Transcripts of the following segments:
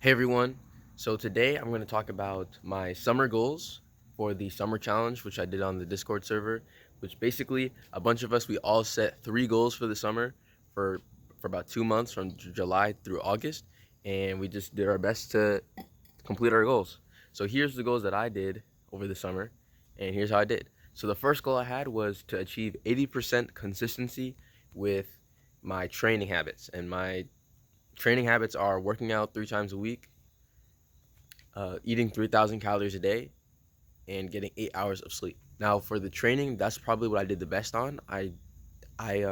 Hey everyone, so today I'm going to talk about my summer goals for the summer challenge, which I did on the Discord server, which basically a bunch of us, we all set 3 goals for the summer for, for about 2 months from July through August, and we just did our best to complete our goals. So here's the goals that I did over the summer, and here's how I did. So the first goal I had was to achieve 80% consistency with my training habits, and my training habits are working out 3 times a week, eating 3,000 calories a day, and getting 8 hours of sleep. Now, for the training, that's probably what I did the best on. I I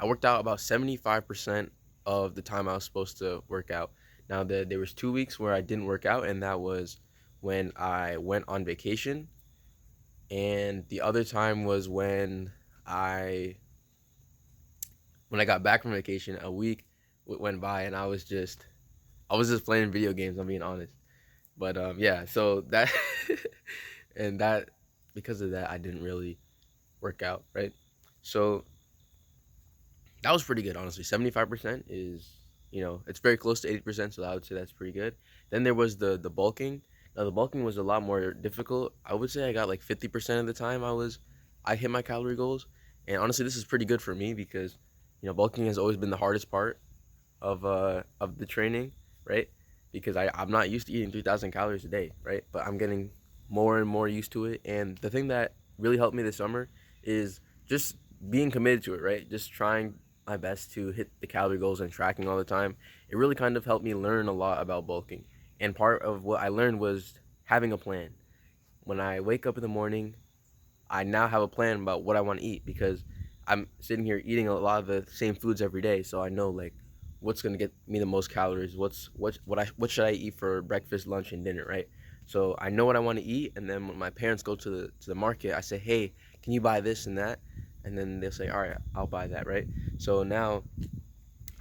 worked out about 75% of the time I was supposed to work out. Now, there was 2 weeks where I didn't work out, and that was when I went on vacation, and the other time was I when I got back from vacation. A week went by, and I was just playing video games. I'm being honest. But yeah, so that and that because of that, I didn't really work out, right? So that was pretty good, honestly. 75% is, it's very close to 80%, so I would say that's pretty good. Then there was the bulking. Now the bulking was a lot more difficult. I would say I got like 50% of the time I hit my calorie goals. And honestly, this is pretty good for me because, bulking has always been the hardest part of the training, right? Because I'm not used to eating 3,000 calories a day, right? But I'm getting more and more used to it. And the thing that really helped me this summer is just being committed to it, right? Just trying my best to hit the calorie goals and tracking all the time. It really kind of helped me learn a lot about bulking. And part of what I learned was having a plan. When I wake up in the morning, I now have a plan about what I want to eat because I'm sitting here eating a lot of the same foods every day, so I know like what's gonna get me the most calories. What should I eat for breakfast, lunch, and dinner, right? So I know what I want to eat, and then when my parents go to the market, I say, hey, can you buy this and that? And then they'll say, all right, I'll buy that, right? So now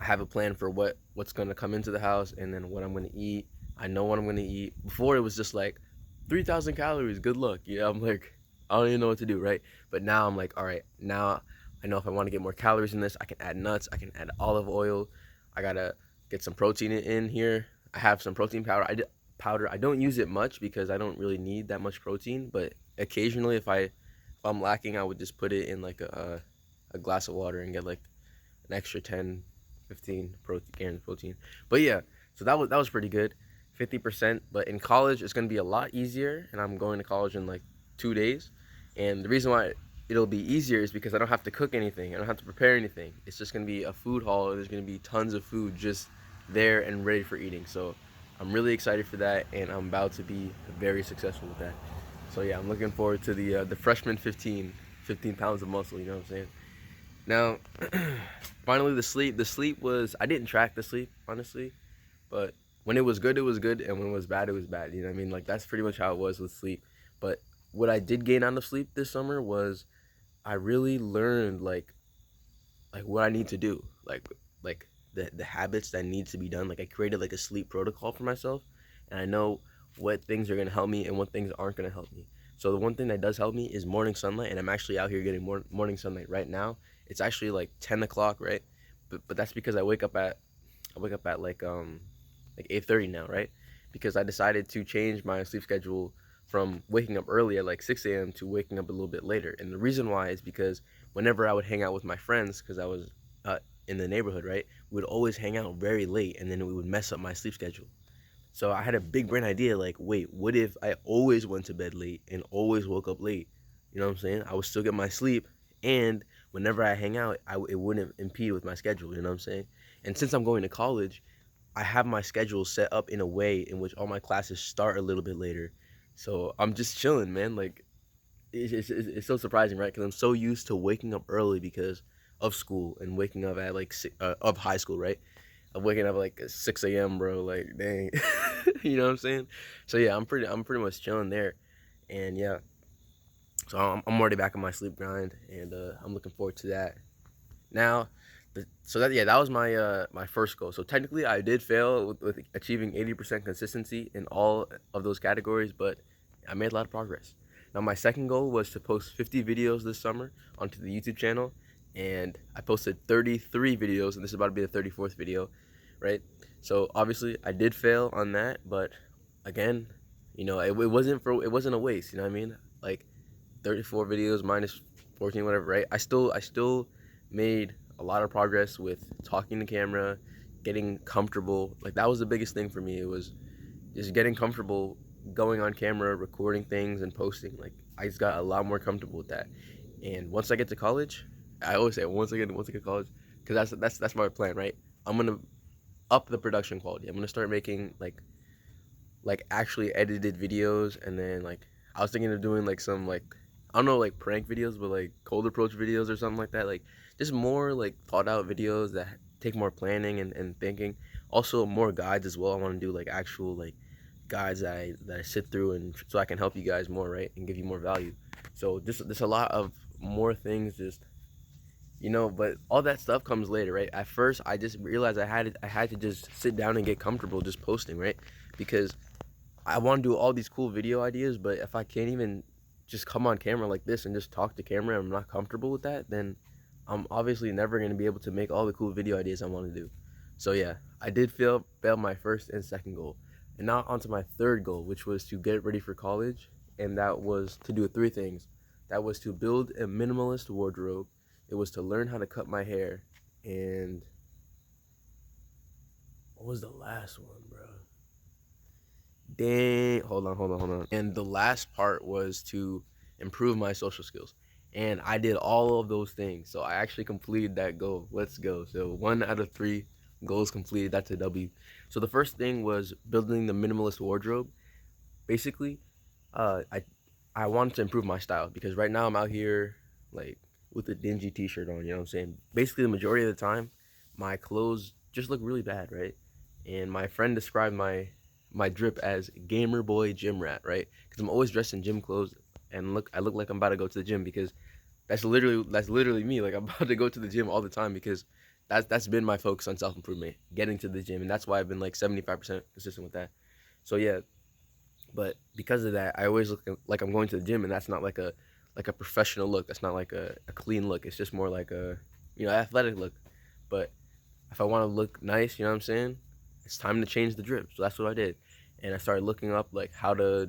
I have a plan for what's gonna come into the house, and then what I'm gonna eat. I know what I'm gonna eat. Before it was just like 3,000 calories. Good luck. Yeah, I'm like, I don't even know what to do, right? But now I'm like, all right, now I know if I want to get more calories in this, I can add nuts, I can add olive oil. I gotta get some protein in here. I have some protein powder. Powder. I don't use it much because I don't really need that much protein. But occasionally, if I'm lacking, I would just put it in like a glass of water and get like an extra 10, 15 grams of protein. But yeah, so that was pretty good, 50%. But in college, it's gonna be a lot easier, and I'm going to college in like 2 days. And the reason why it'll be easier is because I don't have to cook anything. I don't have to prepare anything. It's just gonna be a food hall, and there's gonna be tons of food just there and ready for eating. So I'm really excited for that, and I'm about to be very successful with that. So yeah, I'm looking forward to the freshman 15 pounds of muscle. You know what I'm saying? Now, finally, the sleep. The sleep was, I didn't track the sleep, honestly, but when it was good, and when it was bad, it was bad. You know what I mean? Like, that's pretty much how it was with sleep. But what I did gain out of sleep this summer was I really learned, like what I need to do, like the habits that need to be done. Like, I created like a sleep protocol for myself, and I know what things are gonna help me and what things aren't gonna help me. So the one thing that does help me is morning sunlight, and I'm actually out here getting morning sunlight right now. It's actually like 10 o'clock, right? But that's because I wake up at like 8:30 now, right? Because I decided to change my sleep schedule from waking up early at like 6 a.m. to waking up a little bit later. And the reason why is because whenever I would hang out with my friends, because I was in the neighborhood, right, we would always hang out very late, and then it would mess up my sleep schedule. So I had a big brain idea, like, wait, what if I always went to bed late and always woke up late? You know what I'm saying? I would still get my sleep, and whenever I hang out, it wouldn't impede with my schedule. You know what I'm saying? And since I'm going to college, I have my schedule set up in a way in which all my classes start a little bit later. So I'm just chilling, man. Like, it's so surprising, right? Because I'm so used to waking up early because of school and waking up at like of high school, right? Of waking up like at 6 a.m., bro. Like, dang, you know what I'm saying? So yeah, I'm pretty much chilling there, and yeah, so I'm already back on my sleep grind, and I'm looking forward to that. Now, so that yeah, that was my first goal. So technically, I did fail with achieving 80% consistency in all of those categories, but I made a lot of progress. Now, my second goal was to post 50 videos this summer onto the YouTube channel, and I posted 33 videos, and this is about to be the 34th video, right? So obviously I did fail on that, but again, it wasn't a waste. You know what I mean? Like 34 videos minus 14, whatever, right? I still made a lot of progress with talking to camera, getting comfortable. Like that was the biggest thing for me. It was just getting comfortable going on camera, recording things and posting. Like I just got a lot more comfortable with that. And once I get to college, I always say once I get to college, because that's my plan, right? I'm gonna up the production quality. I'm gonna start making like actually edited videos, and then like I was thinking of doing like some like I don't know like prank videos, but like cold approach videos or something like that. Like just more like thought out videos that take more planning and thinking. Also more guides as well. I want to do like actual like guides that I sit through, and so I can help you guys more, right, and give you more value. So this a lot of more things just but all that stuff comes later, right? At first I just realized I had to just sit down and get comfortable just posting, right? Because I want to do all these cool video ideas, but if I can't even just come on camera like this and just talk to camera, and I'm not comfortable with that, then I'm obviously never going to be able to make all the cool video ideas I want to do. So yeah, I did fail my first and second goal. And now onto my third goal, which was to get ready for college, and that was to do three things. That was to build a minimalist wardrobe, it was to learn how to cut my hair, and what was the last one, bro? Dang, hold on. And the last part was to improve my social skills. And I did all of those things. So I actually completed that goal. Let's go. So 1 out of 3 goals completed. That's a W. So the first thing was building the minimalist wardrobe. Basically, uh, I I wanted to improve my style because right now I'm out here like with a dingy t-shirt on, you know what I'm saying? Basically the majority of the time my clothes just look really bad, right? And my friend described my drip as gamer boy gym rat, right? Because I'm always dressed in gym clothes, and I look like I'm about to go to the gym because that's literally me. Like I'm about to go to the gym all the time because that's been my focus on self improvement, getting to the gym, and that's why I've been like 75% consistent with that. So yeah, but because of that, I always look like I'm going to the gym, and that's not like a professional look. That's not like a clean look. It's just more like a athletic look. But if I want to look nice, you know what I'm saying? It's time to change the drip. So that's what I did, and I started looking up like how to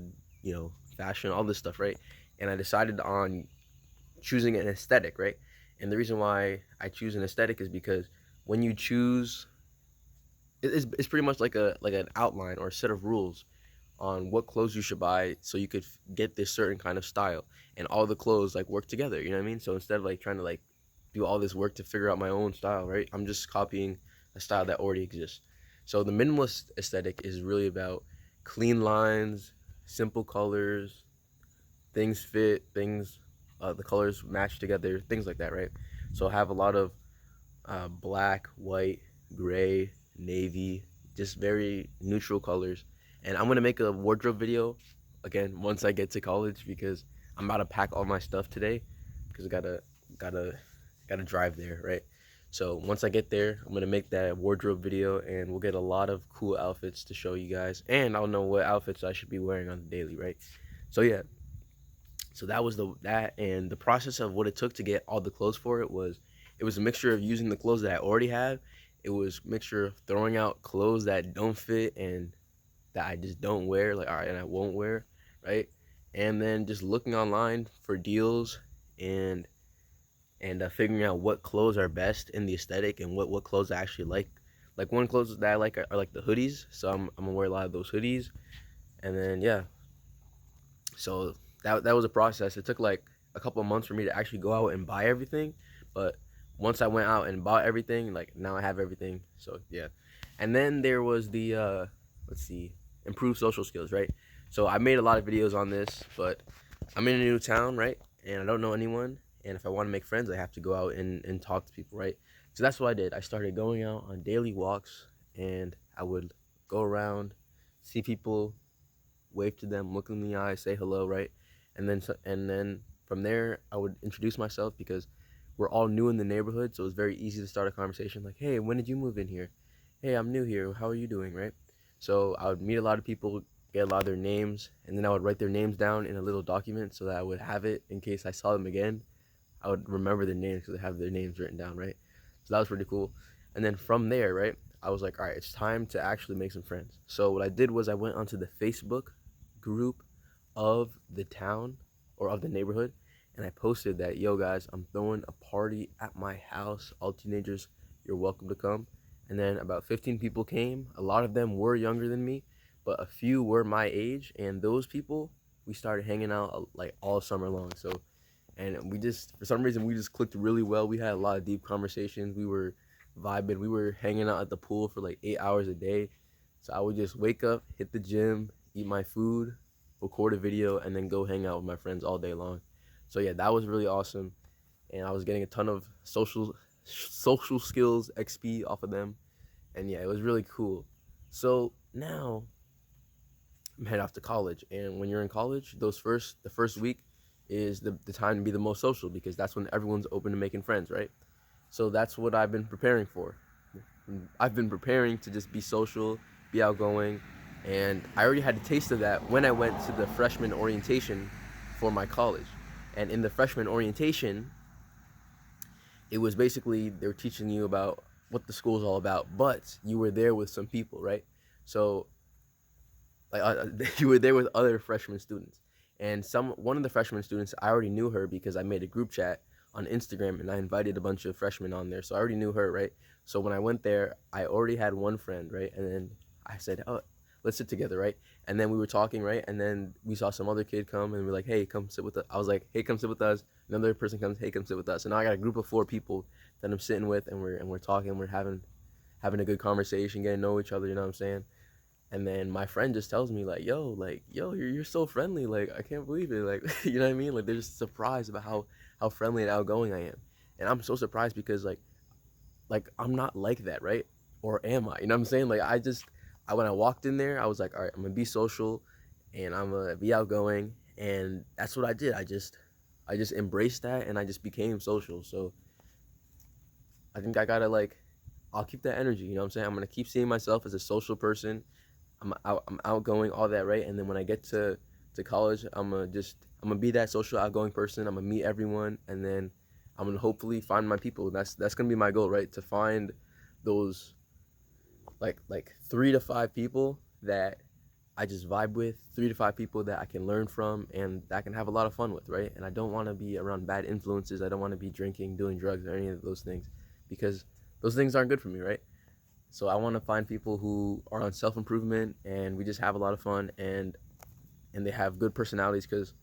fashion, all this stuff, right? And I decided on choosing an aesthetic, right? And the reason why I choose an aesthetic is because when you choose, it's pretty much like an outline or a set of rules on what clothes you should buy so you could get this certain kind of style, and all the clothes like work together, you know what I mean? So instead of like trying to like do all this work to figure out my own style, right, I'm just copying a style that already exists. So the minimalist aesthetic is really about clean lines, simple colors, things fit, things the colors match together, things like that, right? So I have a lot of black, white, gray, navy, just very neutral colors. And I'm gonna make a wardrobe video again once I get to college because I'm about to pack all my stuff today because I gotta gotta drive there, right? So once I get there, I'm gonna make that wardrobe video, and we'll get a lot of cool outfits to show you guys, and I'll know what outfits I should be wearing on the daily, right? So yeah, so that was that, and the process of what it took to get all the clothes for it was a mixture of using the clothes that I already have. It was a mixture of throwing out clothes that don't fit and that I just don't wear, like all right, and I won't wear, right? And then just looking online for deals and figuring out what clothes are best in the aesthetic and what clothes I actually like. Like one clothes that I like are like the hoodies, so I'm gonna wear a lot of those hoodies, and then yeah, so that was a process. It took like a couple of months for me to actually go out and buy everything, but once I went out and bought everything, like now I have everything. So yeah, and then there was the let's see, improve social skills, right? So I made a lot of videos on this, but I'm in a new town, right? And I don't know anyone, and if I want to make friends, I have to go out and talk to people, right? So that's what I did. I started going out on daily walks, and I would go around, see people, wave to them, look in the eye, say hello, right? And then from there, I would introduce myself because we're all new in the neighborhood, so it's very easy to start a conversation like, "Hey, when did you move in here? Hey, I'm new here. How are you doing?" Right? So I would meet a lot of people, get a lot of their names, and then I would write their names down in a little document so that I would have it in case I saw them again. I would remember their names because I have their names written down, right? So that was pretty cool. And then from there, right, I was like, all right, it's time to actually make some friends. So what I did was I went onto the Facebook group of the town or of the neighborhood, and I posted that, yo guys, I'm throwing a party at my house. All teenagers, you're welcome to come. And then about 15 people came. A lot of them were younger than me, but a few were my age, and those people, we started hanging out like all summer long. So, and we just, for some reason, we just clicked really well. We had a lot of deep conversations. We were vibing. We were hanging out at the pool for like 8 hours a day. So I would just wake up, hit the gym, eat my food, record a video, and then go hang out with my friends all day long. So yeah, that was really awesome, and I was getting a ton of social skills XP off of them, and yeah, it was really cool. So now I'm heading off to college, and when you're in college, the first week is the time to be the most social because that's when everyone's open to making friends, right? So that's what I've been preparing for. I've been preparing to just be social, be outgoing, and I already had a taste of that when I went to the freshman orientation for my college. And in the freshman orientation, it was basically they were teaching you about what the school is all about, but you were there with some people, right? So like you were there with other freshman students, and one of the freshman students, I already knew her because I made a group chat on Instagram and I invited a bunch of freshmen on there, so I already knew her, right? So when I went there, I already had one friend, right? And then I said, oh, let's sit together, right? And then we were talking, right? And then we saw some other kid come and we're like, hey, come sit with us. I was like, hey, come sit with us. Another person comes, hey, come sit with us. And now I got a group of 4 people that I'm sitting with, and we're talking, we're having a good conversation, getting to know each other, you know what I'm saying? And then my friend just tells me like, yo, you're so friendly. Like, I can't believe it. Like, you know what I mean? Like, they're just surprised about how friendly and outgoing I am. And I'm so surprised because like I'm not like that, right? Or am I? You know what I'm saying? Like, when I walked in there, I was like, all right, I'm gonna be social, and I'm gonna be outgoing, and that's what I did. I just embraced that, and I just became social. So I think I gotta like, I'll keep that energy. You know what I'm saying? I'm gonna keep seeing myself as a social person. I'm outgoing, all that, right? And then when I get to college, I'm gonna be that social outgoing person. I'm gonna meet everyone, and then I'm gonna hopefully find my people. That's gonna be my goal, right? To find those like 3 to 5 people that I just vibe with, 3 to 5 people that I can learn from and that I can have a lot of fun with, right? And I don't want to be around bad influences. I don't want to be drinking, doing drugs, or any of those things because those things aren't good for me, right? So I want to find people who are on self improvement and we just have a lot of fun and they have good personalities because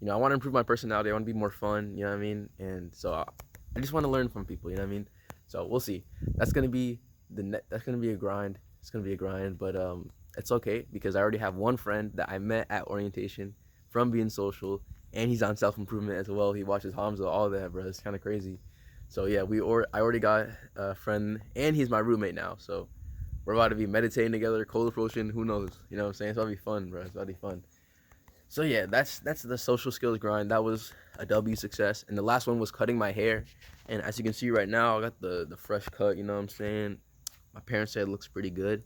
I want to improve my personality. I want to be more fun, you know what I mean? And so I just want to learn from people, you know what I mean? So we'll see. That's gonna be that's gonna be a grind. It's gonna be a grind, but it's okay because I already have one friend that I met at orientation from being social, and he's on self improvement as well. He watches Hamza, all that, bro. It's kind of crazy. So yeah, I already got a friend, and he's my roommate now. So we're about to be meditating together, cold approaching. Who knows? You know what I'm saying? It's about to be fun, bro. It's about to be fun. So yeah, that's the social skills grind. That was a W success. And the last one was cutting my hair. And as you can see right now, I got the fresh cut, you know what I'm saying? My parents said it looks pretty good.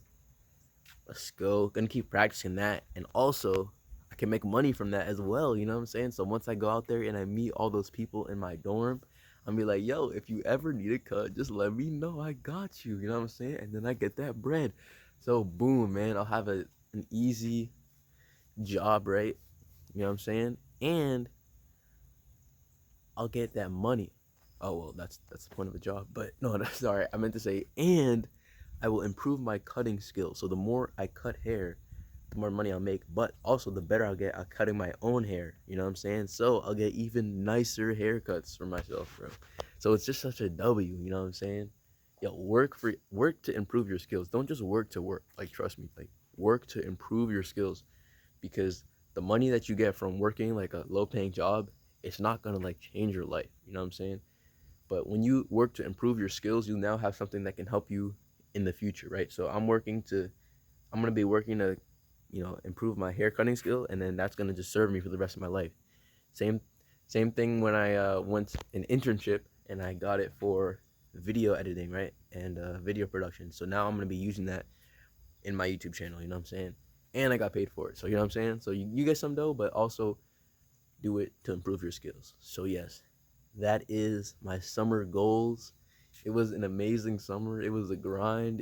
Let's go. Gonna keep practicing that. And also, I can make money from that as well, you know what I'm saying? So once I go out there and I meet all those people in my dorm, I'm be like, yo, if you ever need a cut, just let me know. I got you, you know what I'm saying? And then I get that bread. So boom, man, I'll have an easy job, right? You know what I'm saying? And I'll get that money. Oh well, that's the point of a job. But no, that's all right. I meant to say, and I will improve my cutting skills. So the more I cut hair, the more money I'll make. But also, the better I'll get at cutting my own hair. You know what I'm saying? So I'll get even nicer haircuts for myself, bro. So it's just such a W. You know what I'm saying? Yo, work to improve your skills. Don't just work to work. Like, trust me. Like, work to improve your skills because the money that you get from working like a low paying job, it's not gonna like change your life. You know what I'm saying? But when you work to improve your skills, you now have something that can help you in the future, right? So I'm gonna be working to, improve my hair cutting skill, and then that's gonna just serve me for the rest of my life. Same, same thing when I went an internship and I got it for video editing, right, and video production. So now I'm gonna be using that in my YouTube channel. You know what I'm saying? And I got paid for it. So you know what I'm saying? So you get some dough, but also do it to improve your skills. So yes, that is my summer goals. It was an amazing summer. It was a grind.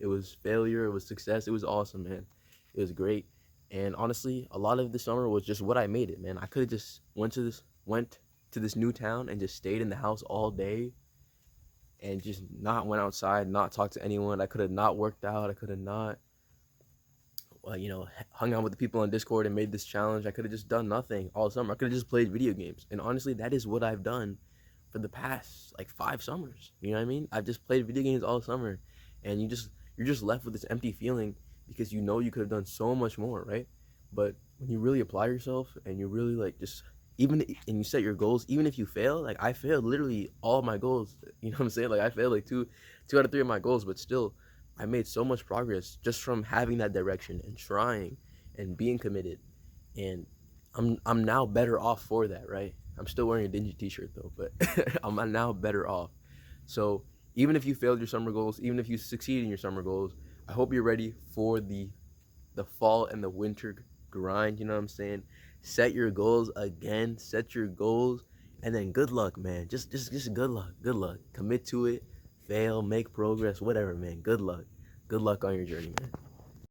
It was failure, it was success, it was awesome, man. It was great. And honestly, a lot of the summer was just what I made it, man. I could have just went to this new town and just stayed in the house all day and just not went outside, not talked to anyone. I could have not worked out. I could have not hung out with the people on Discord and made this challenge. I could have just done nothing all summer. I could have just played video games. And honestly, that is what I've done for the past like 5 summers. You know what I mean? I've just played video games all summer, and you're just left with this empty feeling because you know you could have done so much more, right? But when you really apply yourself and you really like just even and you set your goals, even if you fail, like I failed literally all my goals. You know what I'm saying? Like I failed like two out of three of my goals, but still I made so much progress just from having that direction and trying and being committed. And I'm now better off for that, right? I'm still wearing a dingy t-shirt though, but I'm now better off. So even if you failed your summer goals, even if you succeed in your summer goals, I hope you're ready for the fall and the winter grind. You know what I'm saying? Set your goals again. Set your goals, and then good luck, man. Just good luck. Good luck. Commit to it. Fail, make progress, whatever, man. Good luck. Good luck on your journey, man.